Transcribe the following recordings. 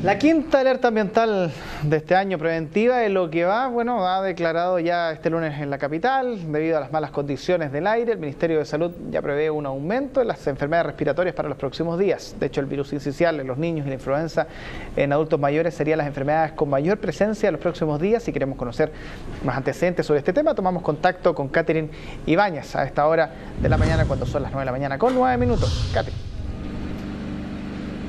La quinta alerta ambiental de este año preventiva es lo que ha declarado ya este lunes en la capital. Debido a las malas condiciones del aire, el Ministerio de Salud ya prevé un aumento en las enfermedades respiratorias para los próximos días. De hecho, el virus sincicial en los niños y la influenza en adultos mayores serían las enfermedades con mayor presencia en los próximos días. Si queremos conocer más antecedentes sobre este tema, tomamos contacto con Catherine Ibáñez a esta hora de la mañana, cuando son las 9 de la mañana con 9 minutos. Catherine.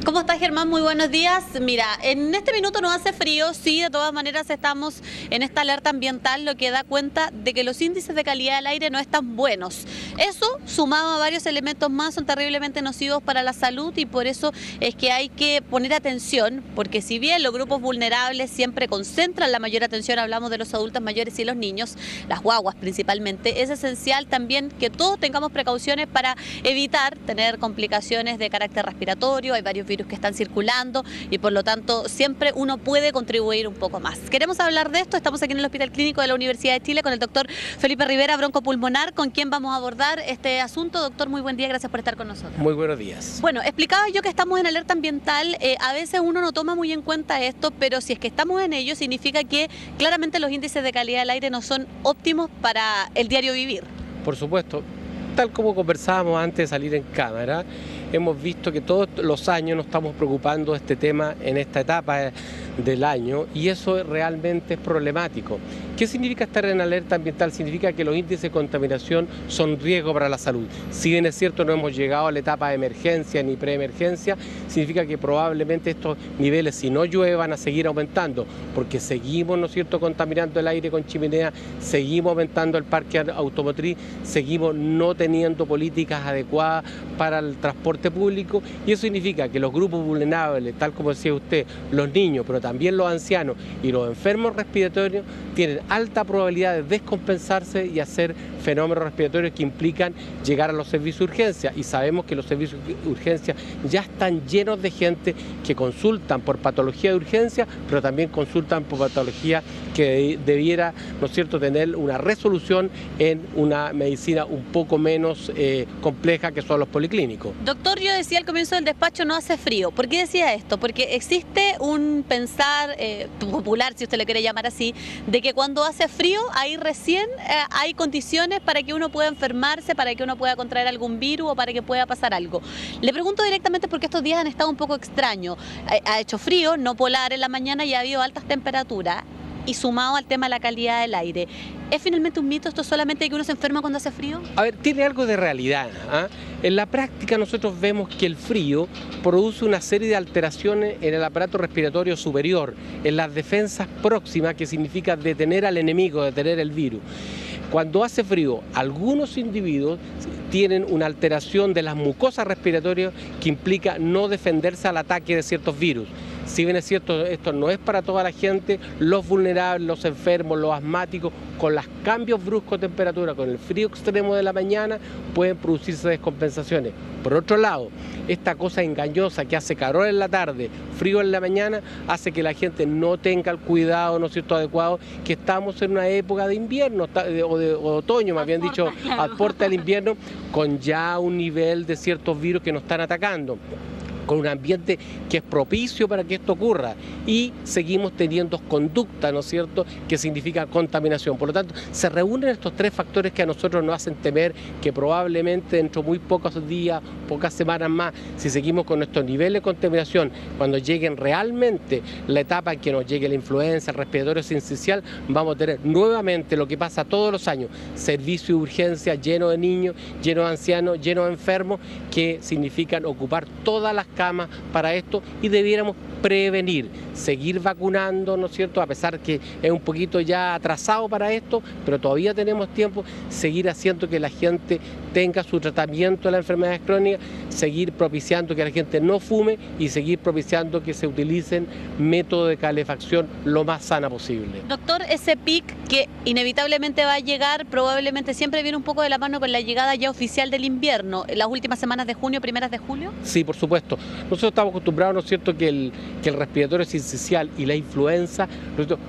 ¿Cómo estás, Germán? Muy buenos días. Mira, en este minuto no hace frío, sí, de todas maneras estamos en esta alerta ambiental, lo que da cuenta de que los índices de calidad del aire no están buenos. Eso, sumado a varios elementos más, son terriblemente nocivos para la salud, y por eso es que hay que poner atención, porque si bien los grupos vulnerables siempre concentran la mayor atención, hablamos de los adultos mayores y los niños, las guaguas principalmente, es esencial también que todos tengamos precauciones para evitar tener complicaciones de carácter respiratorio. Hay varios virus que están circulando y por lo tanto siempre uno puede contribuir un poco más. Queremos hablar de esto, estamos aquí en el Hospital Clínico de la Universidad de Chile con el doctor Felipe Rivera, broncopulmonar, con quien vamos a abordar este asunto. Doctor, muy buen día, gracias por estar con nosotros. Muy buenos días. Bueno, explicaba yo que estamos en alerta ambiental, a veces uno no toma muy en cuenta esto, pero si es que estamos en ello significa que claramente los índices de calidad del aire no son óptimos para el diario vivir. Por supuesto, tal como conversábamos antes de salir en cámara, hemos visto que todos los años nos estamos preocupando de este tema en esta etapa del año, y eso realmente es problemático. ¿Qué significa estar en alerta ambiental? Significa que los índices de contaminación son riesgo para la salud. Si bien es cierto no hemos llegado a la etapa de emergencia ni preemergencia, significa que probablemente estos niveles, si no llueve, van a seguir aumentando, porque seguimos, ¿no es cierto?, contaminando el aire con chimenea, seguimos aumentando el parque automotriz, seguimos no teniendo políticas adecuadas para el transporte público, y eso significa que los grupos vulnerables, tal como decía usted, los niños, pero también los ancianos y los enfermos respiratorios, tienen alta probabilidad de descompensarse y hacer fenómenos respiratorios que implican llegar a los servicios de urgencia, y sabemos que los servicios de urgencia ya están llenos de gente que consultan por patología de urgencia, pero también consultan por patología que debiera, ¿no es cierto?, tener una resolución en una medicina un poco menos compleja, que son los policlínicos. Doctor, yo decía al comienzo del despacho, no hace frío. ¿Por qué decía esto? Porque existe un pensar popular, si usted le quiere llamar así, de que cuando hace frío, ahí recién hay condiciones para que uno pueda enfermarse, para que uno pueda contraer algún virus o para que pueda pasar algo. Le pregunto directamente porque estos días han estado un poco extraños. Ha hecho frío, no polar en la mañana, y ha habido altas temperaturas, y sumado al tema de la calidad del aire. ¿Es finalmente un mito esto solamente de que uno se enferma cuando hace frío? A ver, tiene algo de realidad, ¿eh? En la práctica nosotros vemos que el frío produce una serie de alteraciones en el aparato respiratorio superior, en las defensas próximas, que significa detener al enemigo, detener el virus. Cuando hace frío, algunos individuos tienen una alteración de las mucosas respiratorias que implica no defenderse al ataque de ciertos virus. Si bien es cierto, esto no es para toda la gente, los vulnerables, los enfermos, los asmáticos, con los cambios bruscos de temperatura, con el frío extremo de la mañana, pueden producirse descompensaciones. Por otro lado, esta cosa engañosa que hace calor en la tarde, frío en la mañana, hace que la gente no tenga el cuidado, ¿no es cierto?, adecuado, que estamos en una época de invierno, o de otoño, más bien dicho, a puerta del invierno, con ya un nivel de ciertos virus que nos están atacando, con un ambiente que es propicio para que esto ocurra, y seguimos teniendo conducta, ¿no es cierto?, que significa contaminación. Por lo tanto, se reúnen estos tres factores que a nosotros nos hacen temer que probablemente dentro de muy pocos días, pocas semanas más, si seguimos con nuestros niveles de contaminación, cuando lleguen realmente la etapa en que nos llegue la influenza, el respiratorio sincicial, vamos a tener nuevamente lo que pasa todos los años: servicio de urgencia lleno de niños, lleno de ancianos, lleno de enfermos, que significan ocupar todas las camas para esto, y debiéramos prevenir, seguir vacunando, ¿no es cierto?, a pesar que es un poquito ya atrasado para esto, pero todavía tenemos tiempo, seguir haciendo que la gente tenga su tratamiento de las enfermedades crónicas, seguir propiciando que la gente no fume y seguir propiciando que se utilicen métodos de calefacción lo más sana posible. Doctor, ese pic que inevitablemente va a llegar, probablemente siempre viene un poco de la mano con la llegada ya oficial del invierno, las últimas semanas de junio, primeras de julio. Sí, por supuesto. Nosotros estamos acostumbrados, ¿no es cierto?, que que el respiratorio sincicial y la influenza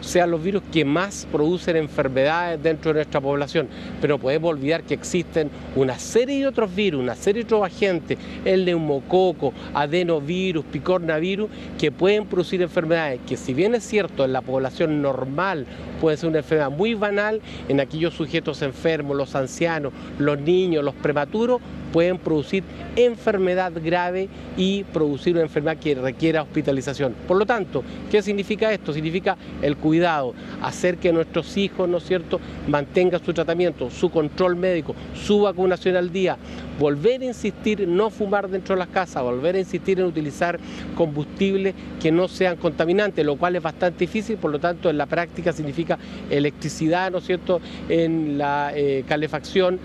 sean los virus que más producen enfermedades dentro de nuestra población, pero no podemos olvidar que existen una serie de otros virus, una serie de otros agentes, el neumococo, adenovirus, picornavirus, que pueden producir enfermedades que, si bien es cierto en la población normal puede ser una enfermedad muy banal, en aquellos sujetos enfermos, los ancianos, los niños, los prematuros, pueden producir enfermedad grave y producir una enfermedad que requiera hospitalización. Por lo tanto, ¿qué significa esto? Significa el cuidado, hacer que nuestros hijos, ¿no es cierto?, mantengan su tratamiento, su control médico, su vacunación al día, volver a insistir en no fumar dentro de las casas, volver a insistir en utilizar combustibles que no sean contaminantes, lo cual es bastante difícil. Por lo tanto, en la práctica significa electricidad, ¿no es cierto?, en la calefacción,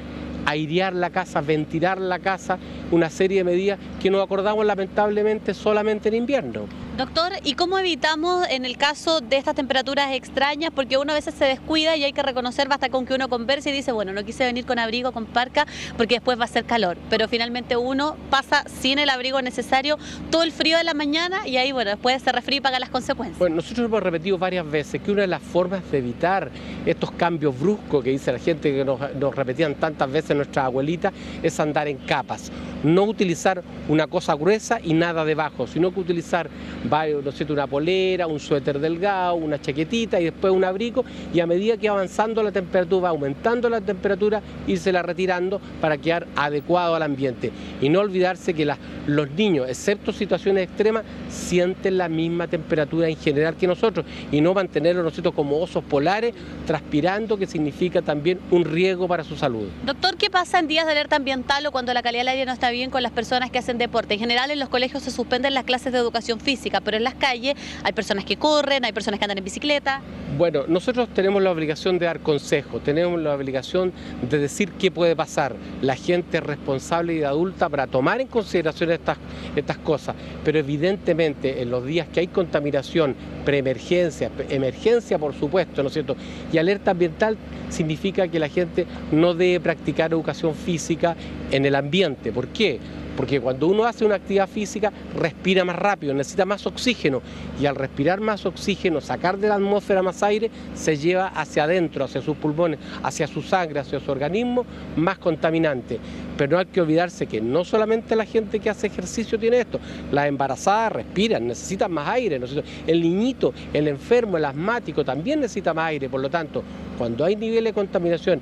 airear la casa, ventilar la casa, una serie de medidas que nos acordamos lamentablemente solamente en invierno. Doctor, ¿y cómo evitamos en el caso de estas temperaturas extrañas? Porque uno a veces se descuida y hay que reconocer, basta con que uno converse y dice, bueno, no quise venir con abrigo, con parca, porque después va a ser calor. Pero finalmente uno pasa sin el abrigo necesario todo el frío de la mañana y ahí, bueno, después se resfría y paga las consecuencias. Bueno, nosotros hemos repetido varias veces que una de las formas de evitar estos cambios bruscos que dice la gente, que nos repetían tantas veces nuestras abuelitas, es andar en capas. No utilizar una cosa gruesa y nada debajo, sino que utilizar ¿no es cierto?, una polera, un suéter delgado, una chaquetita y después un abrigo, y a medida que va avanzando la temperatura, va aumentando la temperatura, írsela retirando para quedar adecuado al ambiente. Y no olvidarse que los niños, excepto situaciones extremas, sienten la misma temperatura en general que nosotros, y no mantenerlos, ¿no es cierto?, como osos polares, transpirando, que significa también un riesgo para su salud. Doctor, ¿qué pasa en días de alerta ambiental o cuando la calidad del aire no está bien con las personas que hacen deporte? En general en los colegios se suspenden las clases de educación física, pero en las calles hay personas que corren, hay personas que andan en bicicleta. Bueno, nosotros tenemos la obligación de dar consejos, tenemos la obligación de decir qué puede pasar. La gente es responsable y adulta para tomar en consideración estas cosas, pero evidentemente en los días que hay contaminación, preemergencia, emergencia por supuesto, ¿no es cierto?, y alerta ambiental, significa que la gente no debe practicar educación física en el ambiente. ¿Por qué? Porque cuando uno hace una actividad física, respira más rápido, necesita más oxígeno, y al respirar más oxígeno, sacar de la atmósfera más aire, se lleva hacia adentro, hacia sus pulmones, hacia su sangre, hacia su organismo, más contaminante. Pero no hay que olvidarse que no solamente la gente que hace ejercicio tiene esto, las embarazadas respiran, necesitan más aire, el niñito, el enfermo, el asmático también necesita más aire. Por lo tanto, cuando hay niveles de contaminación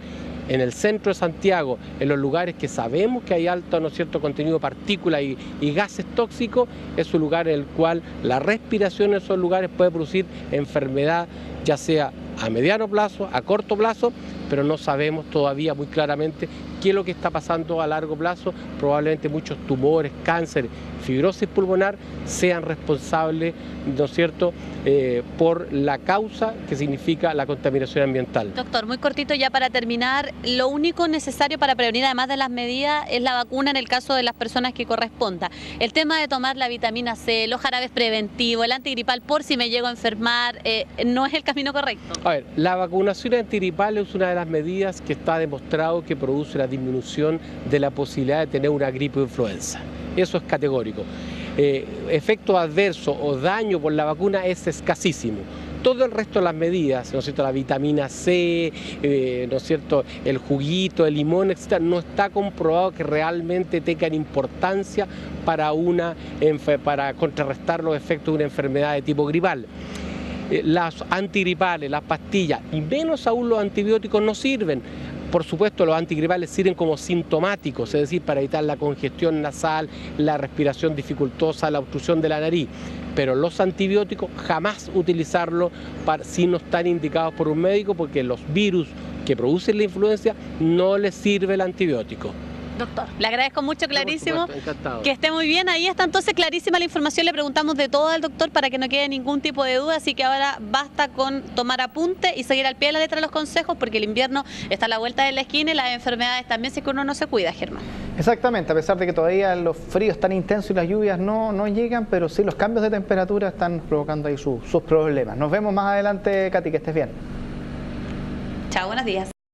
en el centro de Santiago, en los lugares que sabemos que hay alto, ¿no es cierto?, contenido de partículas y gases tóxicos, es un lugar en el cual la respiración en esos lugares puede producir enfermedad, ya sea a mediano plazo, a corto plazo, pero no sabemos todavía muy claramente qué es lo que está pasando a largo plazo. Probablemente muchos tumores, cáncer, fibrosis pulmonar sean responsables, ¿no es cierto?, por la causa que significa la contaminación ambiental. Doctor, muy cortito ya para terminar, lo único necesario para prevenir, además de las medidas, es la vacuna en el caso de las personas que corresponda. El tema de tomar la vitamina C, los jarabes preventivos, el antigripal por si me llego a enfermar, no es el camino correcto. A ver, la vacunación antigripal es una de las medidas que está demostrado que produce la disminución de la posibilidad de tener una gripe o influenza. Eso es categórico. Efecto adverso o daño por la vacuna es escasísimo. Todo el resto de las medidas, ¿no es cierto?, la vitamina C, ¿no es cierto?, el juguito, el limón, etc., no está comprobado que realmente tengan importancia para contrarrestar los efectos de una enfermedad de tipo gripal. Las antigripales, las pastillas y menos aún los antibióticos no sirven. Por supuesto, los antigripales sirven como sintomáticos, es decir, para evitar la congestión nasal, la respiración dificultosa, la obstrucción de la nariz. Pero los antibióticos jamás utilizarlos si no están indicados por un médico, porque los virus que producen la influenza no les sirve el antibiótico. Doctor, le agradezco mucho, clarísimo. Encantado. Que esté muy bien, ahí está entonces clarísima la información, le preguntamos de todo al doctor para que no quede ningún tipo de duda, así que ahora basta con tomar apunte y seguir al pie de la letra de los consejos, porque el invierno está a la vuelta de la esquina y las enfermedades también, si que uno no se cuida, Germán. Exactamente, a pesar de que todavía los fríos tan intensos y las lluvias no llegan, pero sí los cambios de temperatura están provocando ahí sus problemas. Nos vemos más adelante, Katy, que estés bien. Chao, buenos días.